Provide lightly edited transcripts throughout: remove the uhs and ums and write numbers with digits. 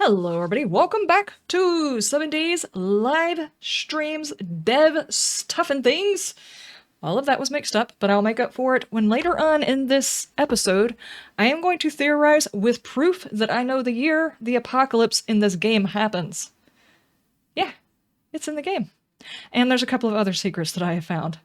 Hello everybody, welcome back to 7 Days Live Streams Dev Stuff and Things. All of that was mixed up, but I'll make up for it when later on in this episode, I am going to theorize with proof that I know the year the apocalypse in this game happens. Yeah, it's in the game. And there's a couple of other secrets that I have found.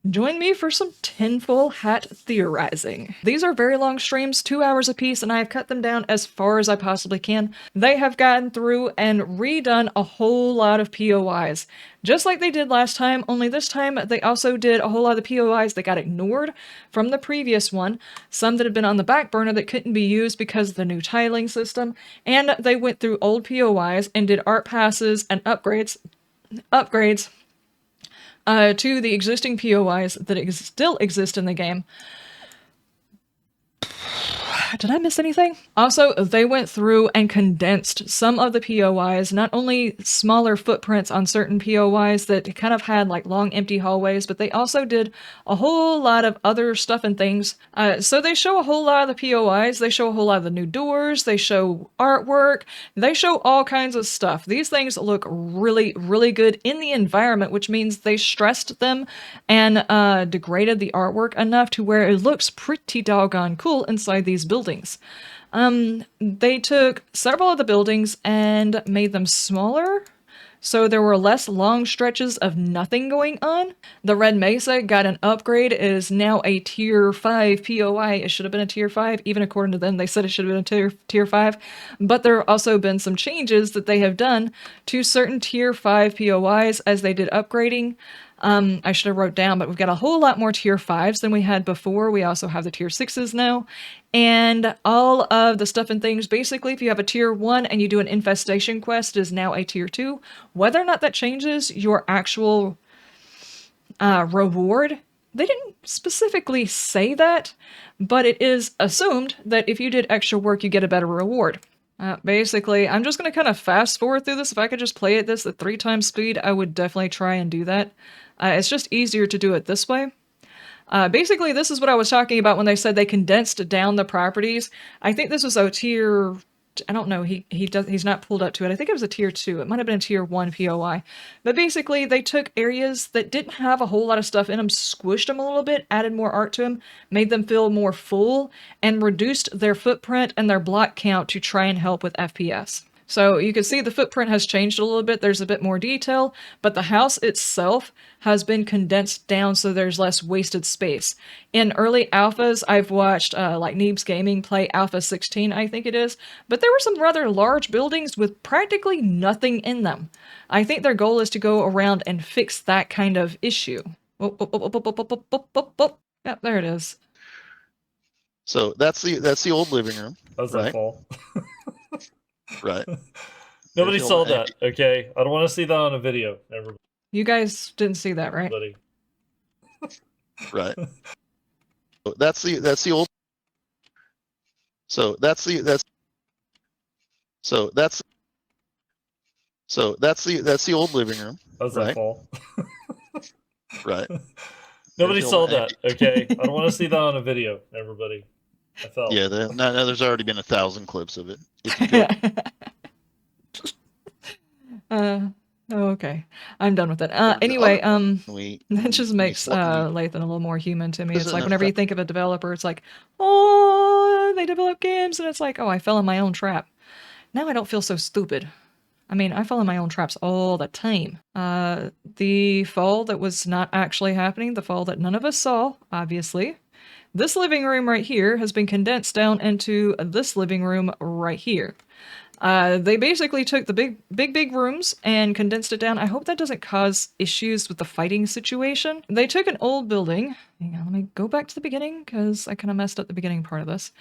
Join me for some tinfoil hat theorizing. These are very long streams, 2 hours apiece, and I have cut them down as far as I possibly can. They have gotten through and redone a whole lot of POIs. Just like they did last time, only this time they also did a whole lot of the POIs that got ignored from the previous one, some that had been on the back burner that couldn't be used because of the new tiling system, and they went through old POIs and did art passes and upgrades to the existing POIs that still exist in the game. Did I miss anything? Also, they went through and condensed some of the POIs, not only smaller footprints on certain POIs that kind of had like long empty hallways, but they also did a whole lot of other stuff and things. So they show a whole lot of the POIs, they show a whole lot of the new doors, they show artwork, they show all kinds of stuff. These things look really, really good in the environment, which means they stressed them and degraded the artwork enough to where it looks pretty doggone cool inside these buildings. They took several of the buildings and made them smaller, so there were less long stretches of nothing going on. The Red Mesa got an upgrade. It is now a tier 5 POI. It should have been a tier 5. Even according to them, they said it should have been a tier 5. But there have also been some changes that they have done to certain tier 5 POIs as they did upgrading. I should have wrote down, but we've got a whole lot more tier 5s than we had before. We also have the tier 6s now. And all of the stuff and things, basically, if you have a tier 1 and you do an infestation quest, it is now a tier 2. Whether or not that changes your actual reward, they didn't specifically say that, but it is assumed that if you did extra work, you get a better reward. Basically, I'm just going to kind of fast forward through this. If I could just play at this at 3 times speed, I would definitely try and do that. It's just easier to do it this way. Basically, this is what I was talking about when they said they condensed down the properties. I think this was a tier... I don't know, he's not pulled up to it. I think it was a tier 2. It might have been a tier 1 POI. But basically, they took areas that didn't have a whole lot of stuff in them, squished them a little bit, added more art to them, made them feel more full, and reduced their footprint and their block count to try and help with FPS. So you can see the footprint has changed a little bit. There's a bit more detail, but the house itself has been condensed down so there's less wasted space. In early alphas, I've watched like Neebs Gaming play Alpha 16, I think it is, but there were some rather large buildings with practically nothing in them. I think their goal is to go around and fix that kind of issue. Yeah, there it is. So that's the old living room. How's that fall? Right. Nobody saw that, okay? I don't want to see that on a video, everybody. You guys didn't see that, right? Everybody. Right. So that's the old. So that's the old living room. How's that fall? Right. Nobody saw that, okay? I don't want to see that on a video, everybody. I fell. Yeah, there's already been 1,000 clips of it. Okay. I'm done with it. Anyway, that just makes Lathan a little more human to me. It's like whenever you think of a developer, it's like, oh, they develop games, and it's like, oh, I fell in my own trap. Now I don't feel so stupid. I mean, I fall in my own traps all the time. The fall that was not actually happening, the fall that none of us saw, obviously. This living room right here has been condensed down into this living room right here. They basically took the big rooms and condensed it down. I hope that doesn't cause issues with the fighting situation. They took an old building. Hang on, let me go back to the beginning because I kind of messed up the beginning part of this.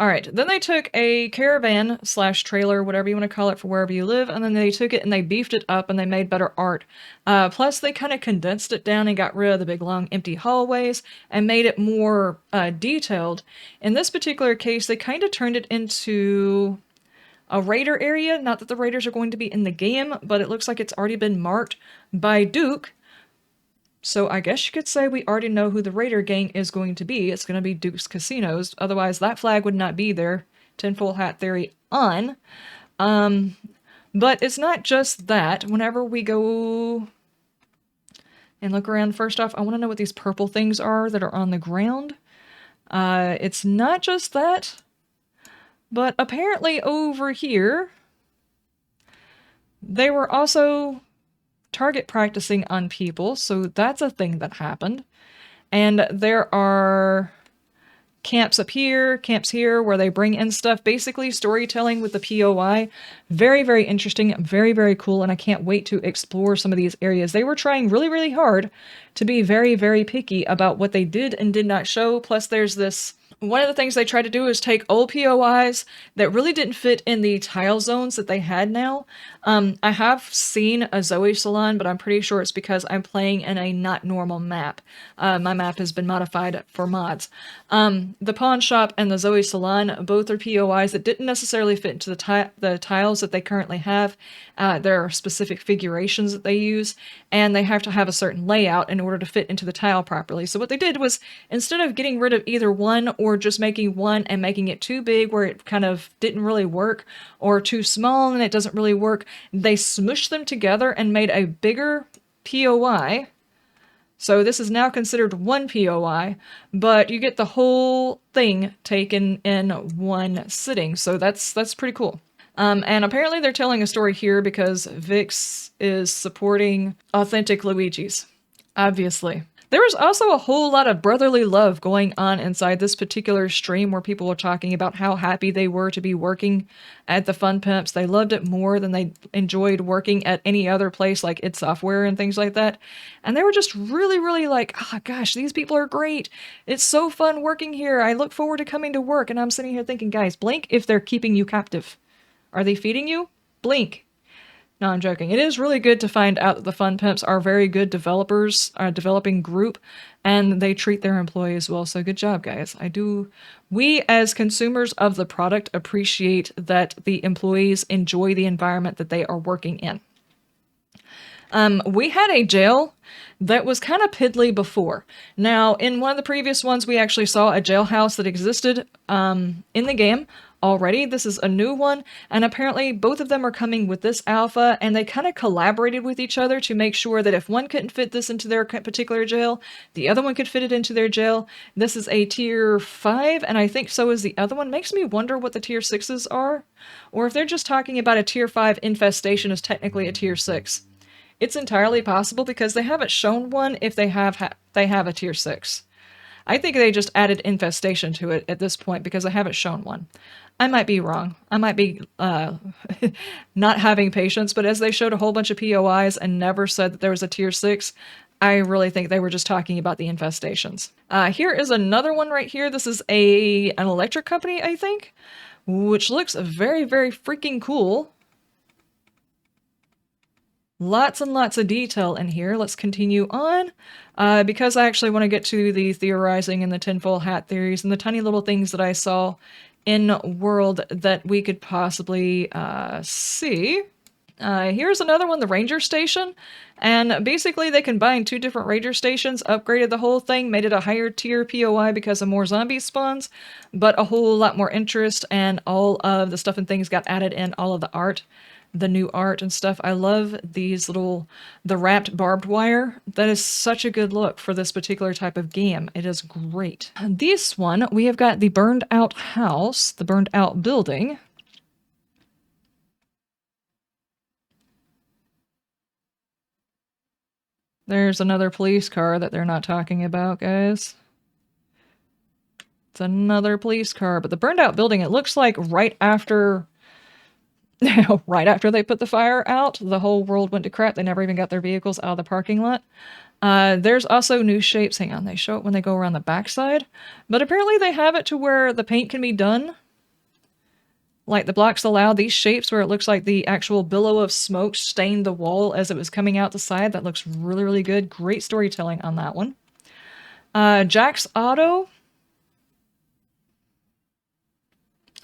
Alright, then they took a caravan / trailer, whatever you want to call it, for wherever you live, and then they took it and they beefed it up and they made better art. Plus they kind of condensed it down and got rid of the big long empty hallways and made it more detailed. In this particular case, they kind of turned it into a raider area. Not that the raiders are going to be in the game, but it looks like it's already been marked by Duke. So I guess you could say we already know who the raider gang is going to be. It's going to be Duke's Casinos. Otherwise, that flag would not be there tinfoil hat theory on. But it's not just that. Whenever we go and look around, first off, I want to know what these purple things are that are on the ground. It's not just that, but apparently over here, they were also target practicing on people, so that's a thing that happened. And there are camps up here, camps here, where they bring in stuff. Basically, storytelling with the POI. Very, very interesting. Very, very cool. And I can't wait to explore some of these areas. They were trying really, really hard to be very, very picky about what they did and did not show. Plus, there's this... One of the things they tried to do is take old POIs that really didn't fit in the tile zones that they had now. I have seen a Zoe Salon, but I'm pretty sure it's because I'm playing in a not normal map. My map has been modified for mods. The Pawn Shop and the Zoe Salon, both are POIs that didn't necessarily fit into the tiles that they currently have. There are specific figurations that they use, and they have to have a certain layout in order to fit into the tile properly. So what they did was, instead of getting rid of either one or just making one and making it too big where it kind of didn't really work, or too small and it doesn't really work, they smushed them together and made a bigger POI. So this is now considered one POI, but you get the whole thing taken in one sitting. So that's pretty cool. And apparently they're telling a story here because Vix is supporting authentic Luigi's, obviously. There was also a whole lot of brotherly love going on inside this particular stream where people were talking about how happy they were to be working at the Fun Pimps. They loved it more than they enjoyed working at any other place like id Software and things like that. And they were just really, really like, oh gosh, these people are great. It's so fun working here. I look forward to coming to work. And I'm sitting here thinking, guys, blink if they're keeping you captive. Are they feeding you? Blink. No, I'm joking. It is really good to find out that the Fun Pimps are very good developers, a developing group, and they treat their employees well. So good job, guys. We as consumers of the product appreciate that the employees enjoy the environment that they are working in. We had a jail that was kind of piddly before. Now, in one of the previous ones, we actually saw a jailhouse that existed in the game already. This is a new one, and apparently both of them are coming with this alpha, and they kind of collaborated with each other to make sure that if one couldn't fit this into their particular jail, the other one could fit it into their jail. This is a tier 5, and I think so is the other one. Makes me wonder what the tier 6s are, or if they're just talking about a tier 5 infestation is technically a tier 6. It's entirely possible because they haven't shown one if they have a tier 6. I think they just added infestation to it at this point because I haven't shown one. I might be wrong. I might be not having patience, but as they showed a whole bunch of POIs and never said that there was a tier 6, I really think they were just talking about the infestations. Here is another one right here. This is an electric company, I think, which looks very, very freaking cool. Lots and lots of detail in here. Let's continue on, because I actually want to get to the theorizing and the tinfoil hat theories and the tiny little things that I saw in world that we could possibly see. Here's another one, the ranger station, and basically they combined two different ranger stations, upgraded the whole thing, made it a higher tier POI because of more zombie spawns, but a whole lot more interest, and all of the stuff and things got added in, all of the art. The new art and stuff. I love these the wrapped barbed wire. That is such a good look for this particular type of game. It is great. This one, we have got the burned out house, the burned out building. There's another police car that they're not talking about, guys. It's another police car, but the burned out building, it looks like right after they put the fire out, the whole world went to crap. They never even got their vehicles out of the parking lot. There's also new shapes. Hang on, they show it when they go around the backside. But apparently they have it to where the paint can be done. Like the blocks allow these shapes where it looks like the actual billow of smoke stained the wall as it was coming out the side. That looks really, really good. Great storytelling on that one. Jack's Auto.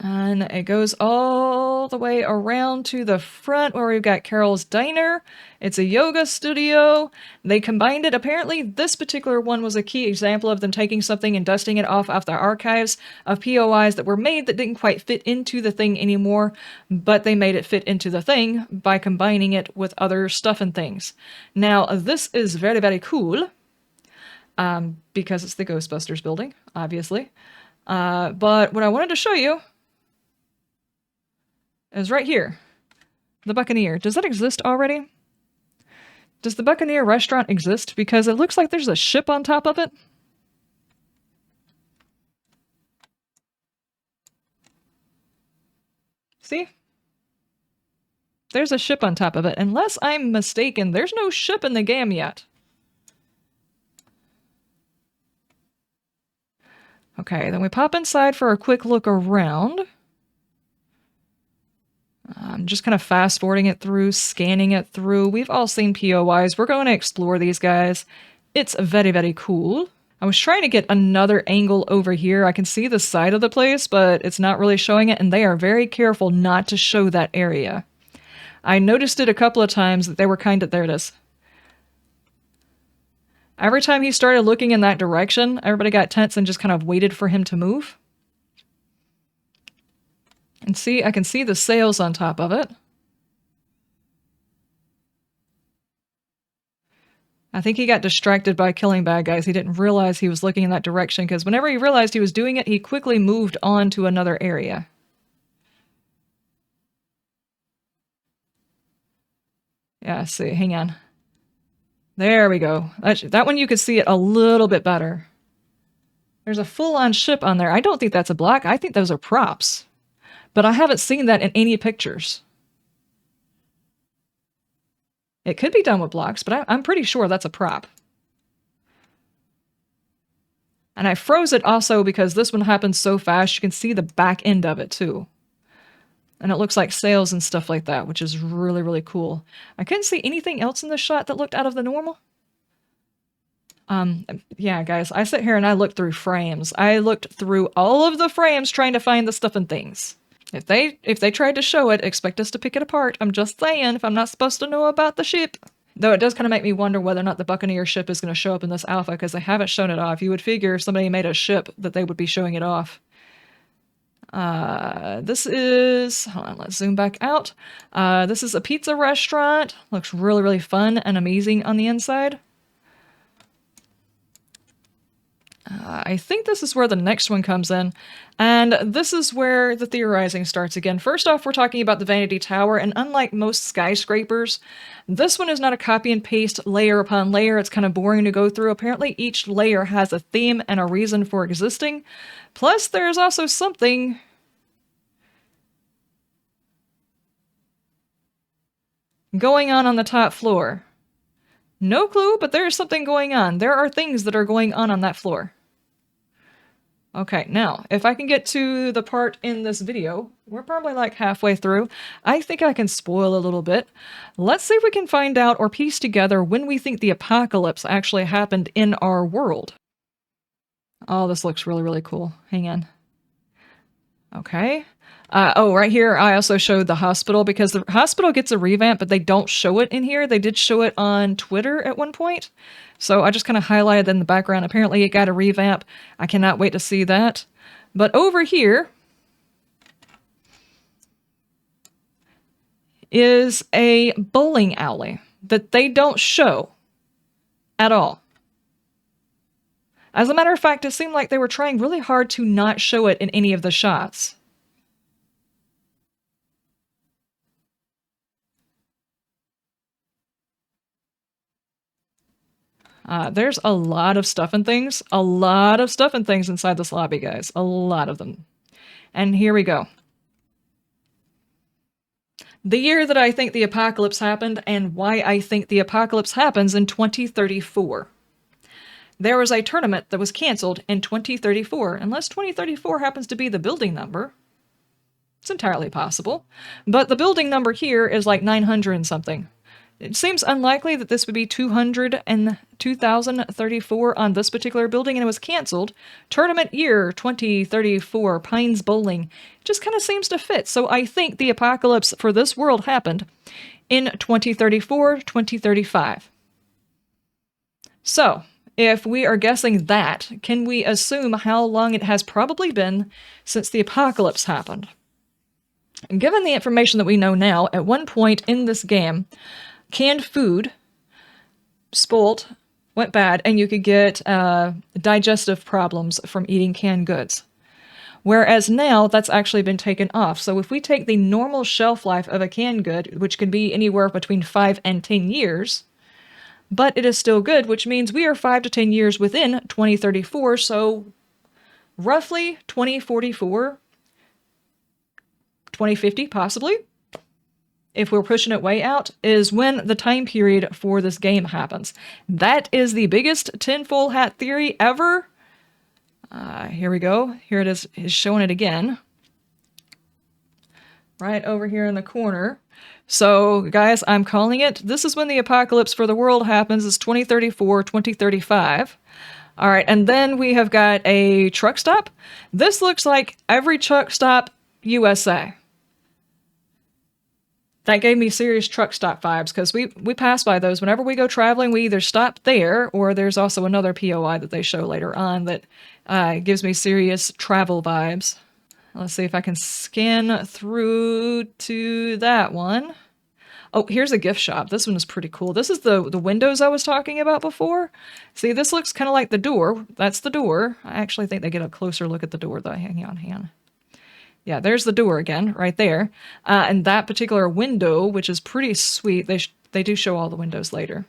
And it goes all the way around to the front where we've got Carol's Diner. It's a yoga studio. They combined it. Apparently, this particular one was a key example of them taking something and dusting it off their archives of POIs that were made that didn't quite fit into the thing anymore, but they made it fit into the thing by combining it with other stuff and things. Now, this is very, very cool because it's the Ghostbusters building, obviously. But what I wanted to show you is right here. The Buccaneer. Does that exist already? Does the Buccaneer restaurant exist? Because it looks like there's a ship on top of it. See? There's a ship on top of it. Unless I'm mistaken, there's no ship in the game yet. Okay, then we pop inside for a quick look around. I'm just kind of fast forwarding it through, scanning it through. We've all seen POIs. We're going to explore these guys. It's very, very cool. I was trying to get another angle over here. I can see the side of the place, but it's not really showing it, and they are very careful not to show that area. I noticed it a couple of times that they were kind of... There it is. Every time he started looking in that direction, everybody got tense and just kind of waited for him to move. And see, I can see the sails on top of it. I think he got distracted by killing bad guys. He didn't realize he was looking in that direction, because whenever he realized he was doing it, he quickly moved on to another area. Yeah, see, hang on. There we go. That one you could see it a little bit better. There's a full-on ship on there. I don't think that's a block. I think those are props. But I haven't seen that in any pictures. It could be done with blocks, but I'm pretty sure that's a prop. And I froze it also because this one happens so fast, you can see the back end of it too. And it looks like sails and stuff like that, which is really, really cool. I couldn't see anything else in this shot that looked out of the normal. Yeah, guys, I sit here and I look through frames. I looked through all of the frames trying to find the stuff and things. If they tried to show it, expect us to pick it apart. I'm just saying, if I'm not supposed to know about the ship. Though it does kind of make me wonder whether or not the Buccaneer ship is going to show up in this alpha, because they haven't shown it off. You would figure if somebody made a ship that they would be showing it off. This is... Hold on, let's zoom back out. This is a pizza restaurant. Looks really, really fun and amazing on the inside. I think this is where the next one comes in, and this is where the theorizing starts again. First off, we're talking about the Vanity Tower, and unlike most skyscrapers, this one is not a copy and paste layer upon layer. It's kind of boring to go through. Apparently, each layer has a theme and a reason for existing. Plus, there's also something... going on the top floor. No clue, but there is something going on. There are things that are going on that floor. Okay, now, if I can get to the part in this video, we're probably like halfway through. I think I can spoil a little bit. Let's see if we can find out or piece together when we think the apocalypse actually happened in our world. Oh, this looks really, really cool. Hang on. Okay. Oh, right here, I also showed the hospital, because the hospital gets a revamp, but they don't show it in here. They did show it on Twitter at one point. So I just kind of highlighted in the background. Apparently it got a revamp. I cannot wait to see that. But over here is a bowling alley that they don't show at all. As a matter of fact, it seemed like they were trying really hard to not show it in any of the shots. There's a lot of stuff and things. A lot of stuff and things inside this lobby, guys. A lot of them. And here we go. The year that I think the apocalypse happened, and why I think the apocalypse happens in 2034. There was a tournament that was canceled in 2034, unless 2034 happens to be the building number. It's entirely possible. But the building number here is like 900 and something. It seems unlikely that this would be 200 and 2034 on this particular building, and it was canceled. Tournament year 2034, Pines Bowling. It just kind of seems to fit. So I think the apocalypse for this world happened in 2034, 2035. So, if we are guessing that, can we assume how long it has probably been since the apocalypse happened? And given the information that we know now, at one point in this game, canned food spoiled, went bad, and you could get digestive problems from eating canned goods. Whereas now, that's actually been taken off. So if we take the normal shelf life of a canned good, which can be anywhere between 5 and 10 years, but it is still good, which means we are 5 to 10 years within 2034, so roughly 2044, 2050 possibly, if we're pushing it way out, is when the time period for this game happens. That is the biggest tinfoil hat theory ever. Here we go. Here it is showing it again. Right over here in the corner. So, guys, I'm calling it. This is when the apocalypse for the world happens. It's 2034, 2035. All right, and then we have got a truck stop. This looks like every truck stop USA. That gave me serious truck stop vibes, because we pass by those. Whenever we go traveling, we either stop there, or there's also another POI that they show later on that gives me serious travel vibes. Let's see if I can scan through to that one. Oh, here's a gift shop. This one is pretty cool. This is the windows I was talking about before. See, this looks kind of like the door. That's the door. I actually think they get a closer look at the door, though. Hang on. Yeah, there's the door again, right there. And that particular window, which is pretty sweet, they do show all the windows later.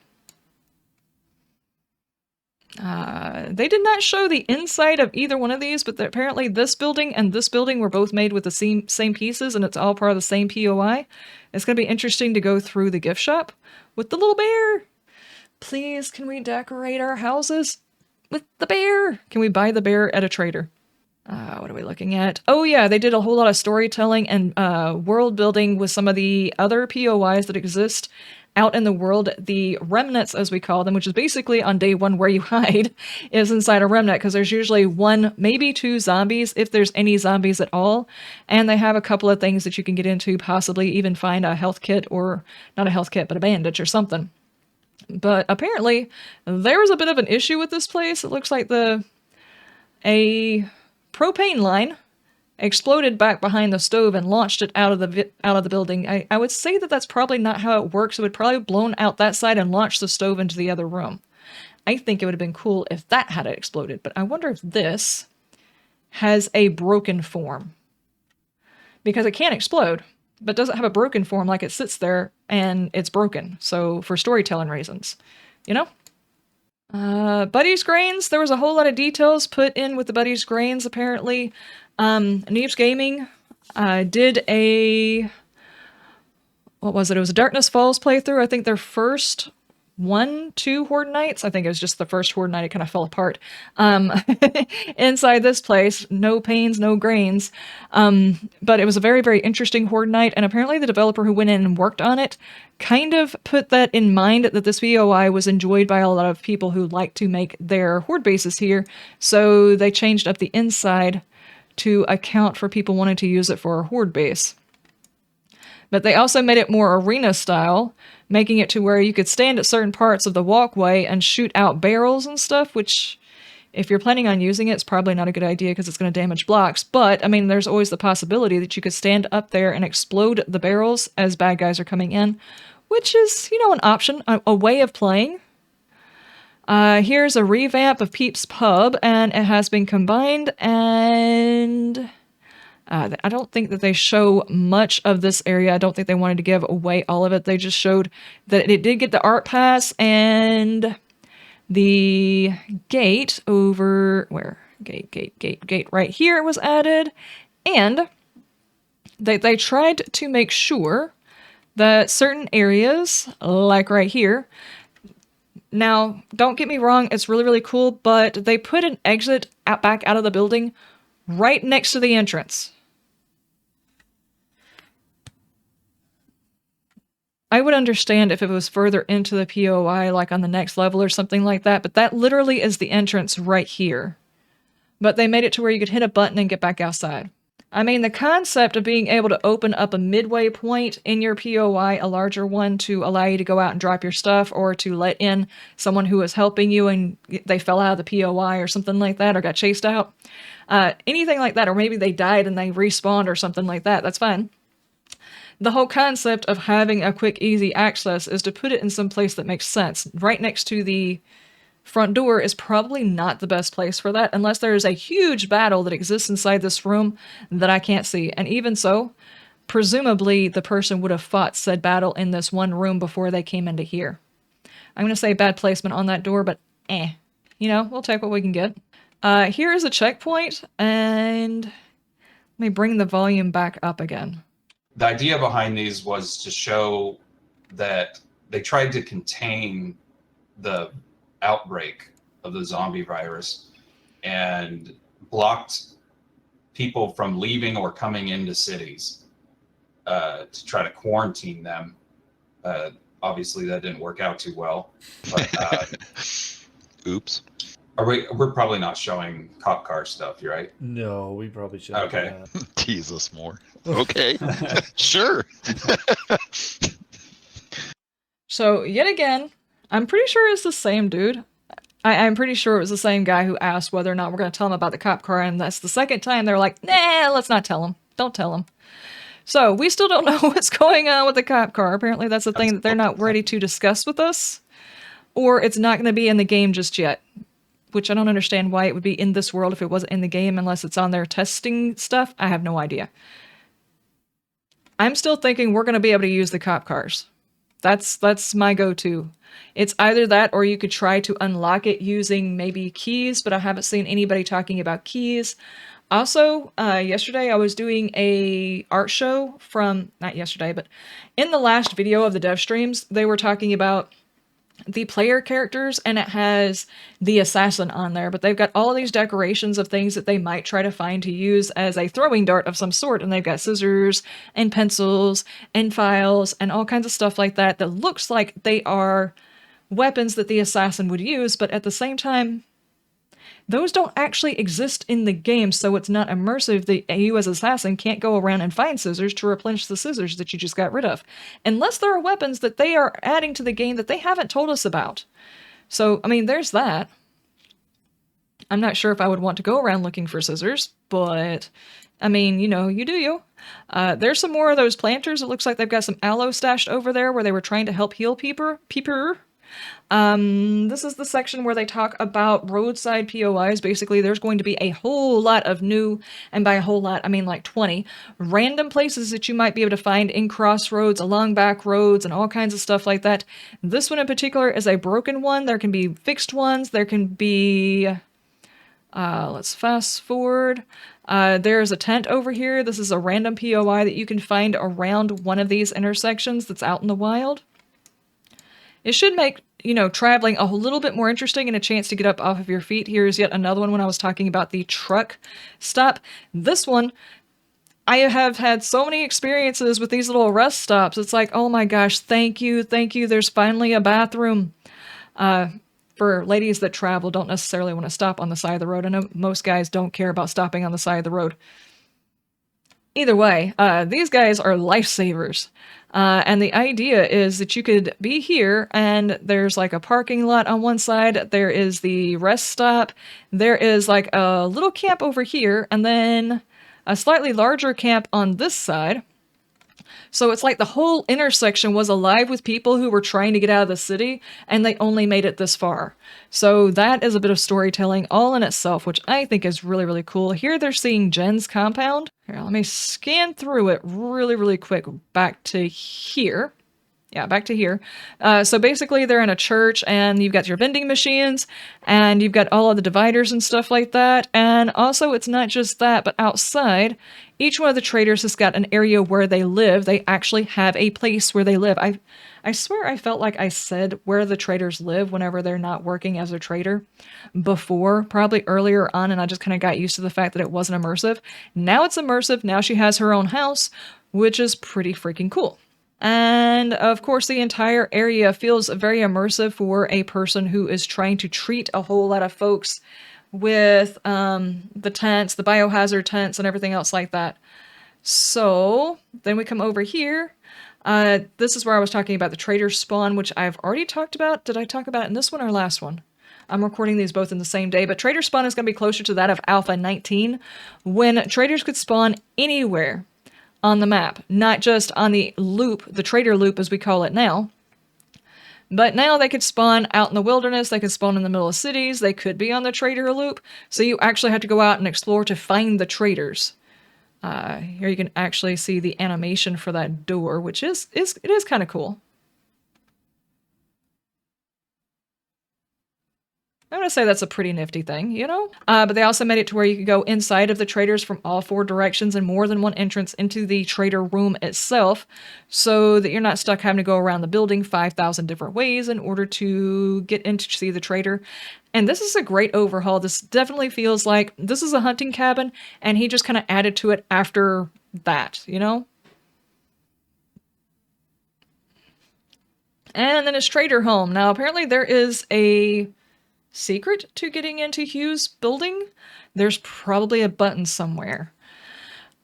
They did not show the inside of either one of these, but apparently this building and this building were both made with the same pieces, and it's all part of the same POI. It's going to be interesting to go through the gift shop with the little bear. Please, can we decorate our houses with the bear? Can we buy the bear at a trader? What are we looking at? Oh yeah, they did a whole lot of storytelling and world building with some of the other POIs that exist out in the world. The Remnants, as we call them, which is basically on day one where you hide, is inside a remnant, because there's usually 1, maybe 2 zombies, if there's any zombies at all. And they have a couple of things that you can get into, possibly even find a health kit, or not a health kit, but a bandage or something. But apparently, there was a bit of an issue with this place. It looks like a propane line exploded back behind the stove and launched it out of the building. I would say that that's probably not how it works. It would probably have blown out that side and launched the stove into the other room. I think it would have been cool if that had exploded, but I wonder if this has a broken form. Because it can explode, but doesn't have a broken form, like it sits there and it's broken. So for storytelling reasons, you know? Buddy's Grains, there was a whole lot of details put in with the Buddy's Grains, apparently. Neves Gaming did a, what was it? It was a Darkness Falls playthrough. I think their first 2 Horde Nights. I think it was just the first Horde Night. It kind of fell apart. Inside this place, no pains, no grains. But it was a very, very interesting Horde Night, and apparently the developer who went in and worked on it kind of put that in mind, that this VOI was enjoyed by a lot of people who like to make their Horde bases here, so they changed up the inside to account for people wanting to use it for a Horde base. But they also made it more arena style, making it to where you could stand at certain parts of the walkway and shoot out barrels and stuff, which, if you're planning on using it, it's probably not a good idea because it's going to damage blocks. But, I mean, there's always the possibility that you could stand up there and explode the barrels as bad guys are coming in, which is, you know, an option, a way of playing. Here's a revamp of Peep's Pub, and it has been combined, and I don't think that they show much of this area. I don't think they wanted to give away all of it. They just showed that it did get the art pass, and the gate over, where? Gate right here was added, and they tried to make sure that certain areas, like right here, now, don't get me wrong, it's really, really cool, but they put an exit back out of the building right next to the entrance. I would understand if it was further into the POI, like on the next level or something like that, but that literally is the entrance right here. But they made it to where you could hit a button and get back outside. I mean, the concept of being able to open up a midway point in your POI, a larger one, to allow you to go out and drop your stuff, or to let in someone who was helping you and they fell out of the POI or something like that, or got chased out. Anything like that, or maybe they died and they respawned or something like that, that's fine. The whole concept of having a quick, easy access is to put it in some place that makes sense. Right next to the front door is probably not the best place for that, unless there is a huge battle that exists inside this room that I can't see. And even so, presumably the person would have fought said battle in this one room before they came into here. I'm going to say bad placement on that door, but you know, we'll take what we can get. Here is a checkpoint, and let me bring the volume back up again. The idea behind these was to show that they tried to contain the outbreak of the zombie virus and blocked people from leaving or coming into cities to try to quarantine them. Obviously, that didn't work out too well. But, Oops. we're probably not showing cop car stuff, right? No, we probably should. Okay. Tease us more. Okay. Sure. So, yet again, I'm pretty sure it's the same dude. I'm pretty sure it was the same guy who asked whether or not we're going to tell him about the cop car, and that's the second time they're like, nah, let's not tell him. Don't tell him. So, we still don't know what's going on with the cop car. Apparently, that's the thing that they're not ready to discuss with us, or it's not going to be in the game just yet. Which I don't understand why it would be in this world if it wasn't in the game, unless it's on their testing stuff. I have no idea. I'm still thinking we're going to be able to use the cop cars. That's my go-to. It's either that, or you could try to unlock it using maybe keys, but I haven't seen anybody talking about keys. Also, yesterday I was doing a art show from, not yesterday, but in the last video of the dev streams, they were talking about the player characters, and it has the assassin on there, but they've got all of these decorations of things that they might try to find to use as a throwing dart of some sort, and they've got scissors and pencils and files and all kinds of stuff like that that looks like they are weapons that the assassin would use, but at the same time, those don't actually exist in the game, so it's not immersive that you as assassin can't go around and find scissors to replenish the scissors that you just got rid of. Unless there are weapons that they are adding to the game that they haven't told us about. So, I mean, there's that. I'm not sure if I would want to go around looking for scissors, but, I mean, you know, you do you. There's some more of those planters. It looks like they've got some aloe stashed over there where they were trying to help heal people. This is the section where they talk about roadside POIs. Basically, there's going to be a whole lot of new, and by a whole lot, I mean like 20, random places that you might be able to find in crossroads, along back roads, and all kinds of stuff like that. This one in particular is a broken one. There can be fixed ones. There can be... let's fast forward. There's a tent over here. This is a random POI that you can find around one of these intersections that's out in the wild. It should make, you know, traveling a little bit more interesting and a chance to get up off of your feet. Here's yet another one when I was talking about the truck stop. This one, I have had so many experiences with these little rest stops. It's like, oh my gosh, thank you, there's finally a bathroom. For ladies that travel, don't necessarily want to stop on the side of the road. I know most guys don't care about stopping on the side of the road. Either way, these guys are lifesavers. And the idea is that you could be here, and there's like a parking lot on one side, there is the rest stop, there is like a little camp over here, and then a slightly larger camp on this side. So it's like the whole intersection was alive with people who were trying to get out of the city, and they only made it this far. So that is a bit of storytelling all in itself, which I think is really, really cool. Here they're seeing Jen's compound. Here, let me scan through it really, really quick back to here. Yeah, back to here. So basically they're in a church, and you've got your vending machines, and you've got all of the dividers and stuff like that. And also it's not just that, but outside, each one of the traders has got an area where they live. They actually have a place where they live. I swear I felt like I said where the traders live whenever they're not working as a trader before, probably earlier on, and I just kind of got used to the fact that it wasn't immersive. Now it's immersive. Now she has her own house, which is pretty freaking cool. And of course, the entire area feels very immersive for a person who is trying to treat a whole lot of folks with the tents, the biohazard tents, and everything else like that. So then we come over here. This is where I was talking about the trader spawn, which I've already talked about. Did I talk about it in this one or last one? I'm recording these both in the same day, but trader spawn is going to be closer to that of Alpha 19, when traders could spawn anywhere on the map, not just on the loop, the trader loop as we call it now. But now they could spawn out in the wilderness, they could spawn in the middle of cities, they could be on the trader loop, so you actually have to go out and explore to find the traders. Here you can actually see the animation for that door, which is kind of cool. I'm going to say that's a pretty nifty thing, you know? But they also made it to where you could go inside of the traders from all 4 directions and more than one entrance into the trader room itself, so that you're not stuck having to go around the building 5,000 different ways in order to get in to see the trader. And this is a great overhaul. This definitely feels like this is a hunting cabin, and he just kind of added to it after that, you know? And then his trader home. Now, apparently there is a secret to getting into Hugh's building. There's probably a button somewhere.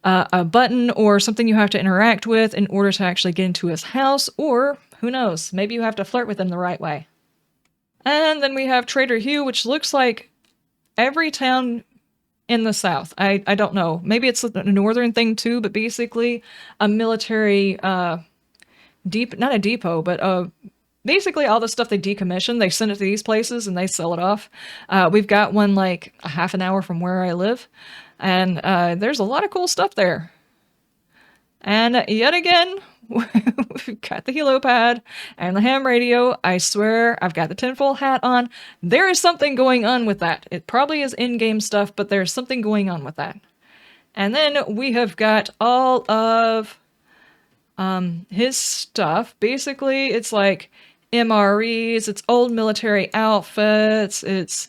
A button or something you have to interact with in order to actually get into his house, or who knows, maybe you have to flirt with him the right way. And then we have Trader Hugh, which looks like every town in the South. I don't know. Maybe it's a northern thing too, but basically a military, not a depot, but basically all the stuff they decommission, they send it to these places and they sell it off. We've got one like a half an hour from where I live, and there's a lot of cool stuff there. And yet again, we've got the helipad and the ham radio. I swear I've got the tinfoil hat on. There is something going on with that. It probably is in-game stuff, but there's something going on with that. And then we have got all of his stuff. Basically, it's like MREs, it's old military outfits, it's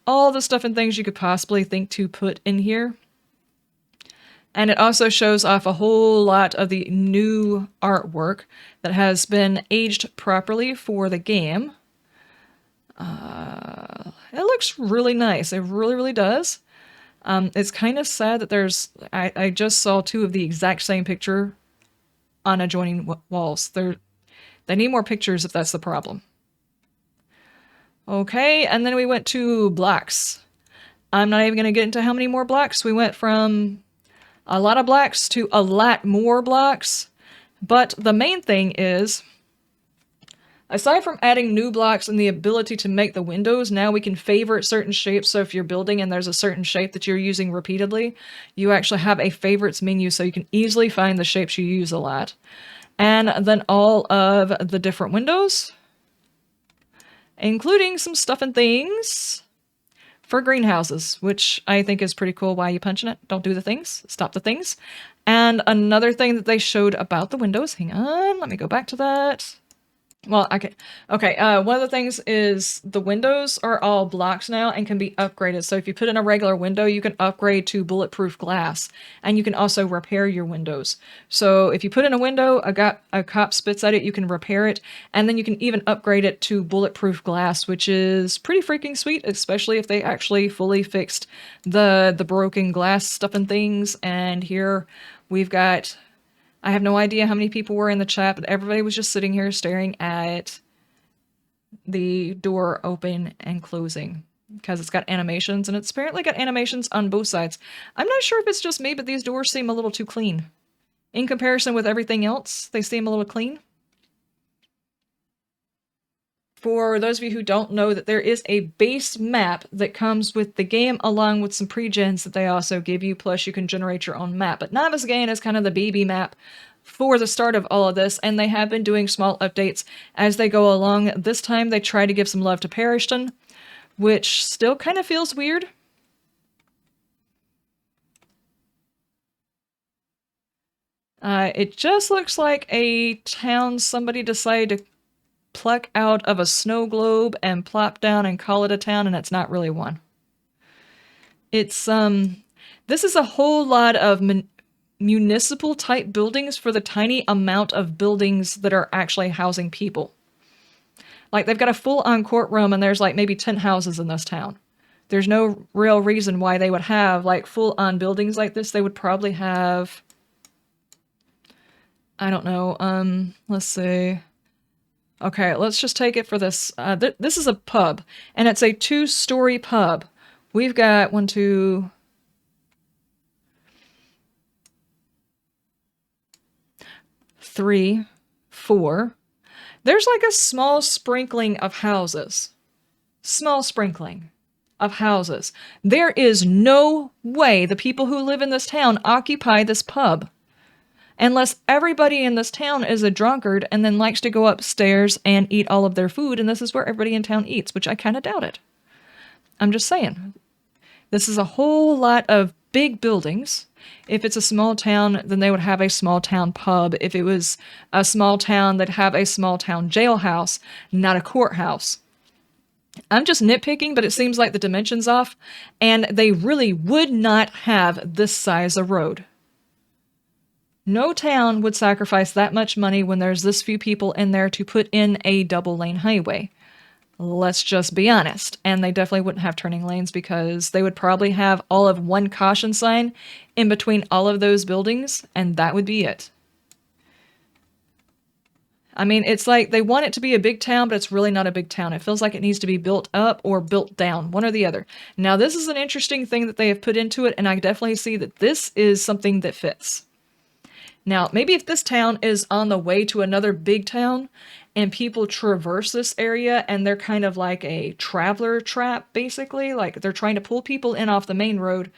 all the stuff and things you could possibly think to put in here. And it also shows off a whole lot of the new artwork that has been aged properly for the game. It looks really nice. It really, really does. It's kind of sad that there's... I just saw 2 of the exact same picture on adjoining walls. They need more pictures if that's the problem. Okay, and then we went to blocks. I'm not even going to get into how many more blocks. We went from a lot of blocks to a lot more blocks. But the main thing is, aside from adding new blocks and the ability to make the windows, now we can favorite certain shapes. So if you're building and there's a certain shape that you're using repeatedly, you actually have a favorites menu so you can easily find the shapes you use a lot. And then all of the different windows, including some stuff and things for greenhouses, which I think is pretty cool. Why are you punching it? Don't do the things. Stop the things. And another thing that they showed about the windows, hang on, let me go back to that. Well, okay. One of the things is the windows are all blocks now and can be upgraded. So if you put in a regular window, you can upgrade to bulletproof glass, and you can also repair your windows. So if you put in a window, a cop spits at it, you can repair it, and then you can even upgrade it to bulletproof glass, which is pretty freaking sweet, especially if they actually fully fixed the broken glass stuff and things. And here we've got... I have no idea how many people were in the chat, but everybody was just sitting here staring at the door open and closing because it's got animations, and it's apparently got animations on both sides. I'm not sure if it's just me, but these doors seem a little too clean. In comparison with everything else, they seem a little clean. For those of you who don't know, that there is a base map that comes with the game along with some pre-gens that they also give you, plus you can generate your own map. But Navezgane is kind of the baby map for the start of all of this, and they have been doing small updates as they go along. This time they try to give some love to Parishton, which still kind of feels weird. It just looks like a town somebody decided to pluck out of a snow globe and plop down and call it a town, and it's not really one. It's, this is a whole lot of municipal type buildings for the tiny amount of buildings that are actually housing people. Like, they've got a full-on courtroom and there's like maybe 10 houses in this town. There's no real reason why they would have like full-on buildings like this. They would probably have, I don't know, let's see. Okay, let's just take it for this. This is a pub, and it's a 2-story pub. We've got 1, 2, 3, 4. There's like a small sprinkling of houses. Small sprinkling of houses. There is no way the people who live in this town occupy this pub. Unless everybody in this town is a drunkard and then likes to go upstairs and eat all of their food, and this is where everybody in town eats, which I kind of doubt it. I'm just saying. This is a whole lot of big buildings. If it's a small town, then they would have a small town pub. If it was a small town, they'd have a small town jailhouse, not a courthouse. I'm just nitpicking, but it seems like the dimension's off, and they really would not have this size of road. No town would sacrifice that much money when there's this few people in there to put in a double-lane highway. Let's just be honest. And they definitely wouldn't have turning lanes because they would probably have all of one caution sign in between all of those buildings, and that would be it. I mean, it's like they want it to be a big town, but it's really not a big town. It feels like it needs to be built up or built down, one or the other. Now, this is an interesting thing that they have put into it, and I definitely see that this is something that fits. Now, maybe if this town is on the way to another big town and people traverse this area and they're kind of like a traveler trap, basically, like they're trying to pull people in off the main road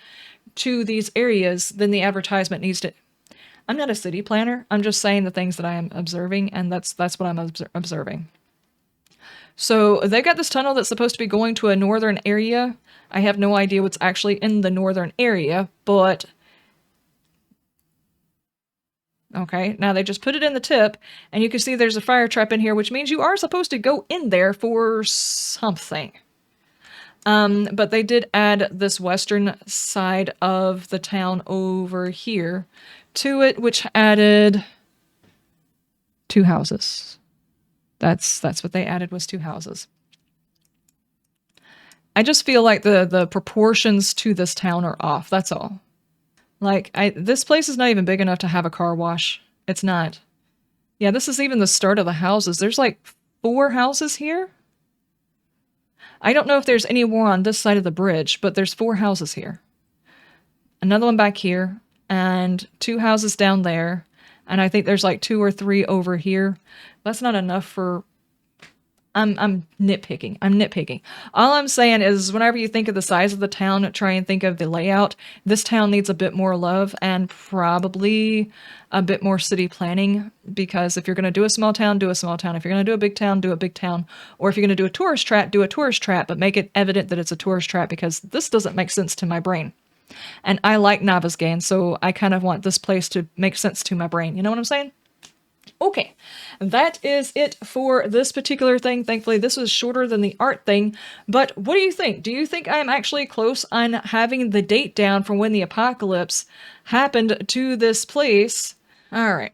to these areas, then the advertisement needs to... I'm not a city planner. I'm just saying the things that I am observing, and that's what I'm observing. So they've got this tunnel that's supposed to be going to a northern area. I have no idea what's actually in the northern area, but... Okay, now they just put it in the tip, and you can see there's a fire trap in here, which means you are supposed to go in there for something. But they did add this western side of the town over here to it, which added 2 houses. That's what they added, was 2 houses. I just feel like the proportions to this town are off, that's all. Like, this place is not even big enough to have a car wash. It's not. Yeah, this is even the start of the houses. There's like 4 houses here. I don't know if there's any more on this side of the bridge, but there's 4 houses here. Another one back here, and 2 houses down there. And I think there's like 2 or 3 over here. That's not enough for... I'm nitpicking. I'm nitpicking. All I'm saying is whenever you think of the size of the town, try and think of the layout. This town needs a bit more love and probably a bit more city planning, because if you're going to do a small town, do a small town. If you're going to do a big town, do a big town. Or if you're going to do a tourist trap, do a tourist trap, but make it evident that it's a tourist trap, because this doesn't make sense to my brain. And I like Navezgane, so I kind of want this place to make sense to my brain. You know what I'm saying? Okay, that is it for this particular thing. Thankfully, this was shorter than the art thing, but what do you think? Do you think I'm actually close on having the date down from when the apocalypse happened to this place? All right.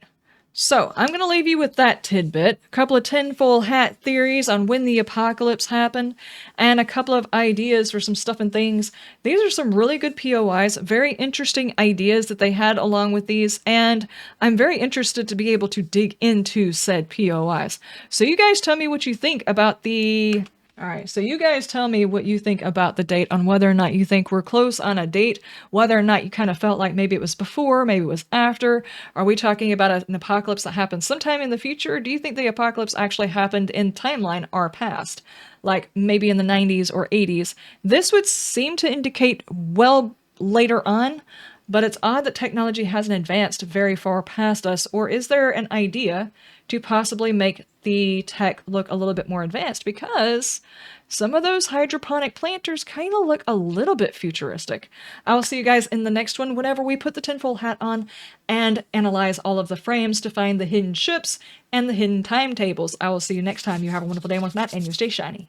So, I'm going to leave you with that tidbit, a couple of tinfoil hat theories on when the apocalypse happened, and a couple of ideas for some stuff and things. These are some really good POIs, very interesting ideas that they had along with these, and I'm very interested to be able to dig into said POIs. So you guys tell me what you think about the... Alright, so you guys tell me what you think about the date, on whether or not you think we're close on a date, whether or not you kind of felt like maybe it was before, maybe it was after. Are we talking about an apocalypse that happened sometime in the future? Do you think the apocalypse actually happened in timeline or past? Like maybe in the 90s or 80s? This would seem to indicate well later on, but it's odd that technology hasn't advanced very far past us. Or is there an idea to possibly make the tech look a little bit more advanced? Because some of those hydroponic planters kind of look a little bit futuristic. I will see you guys in the next one whenever we put the tinfoil hat on and analyze all of the frames to find the hidden ships and the hidden timetables. I will see you next time. You have a wonderful day, one night, and you stay shiny.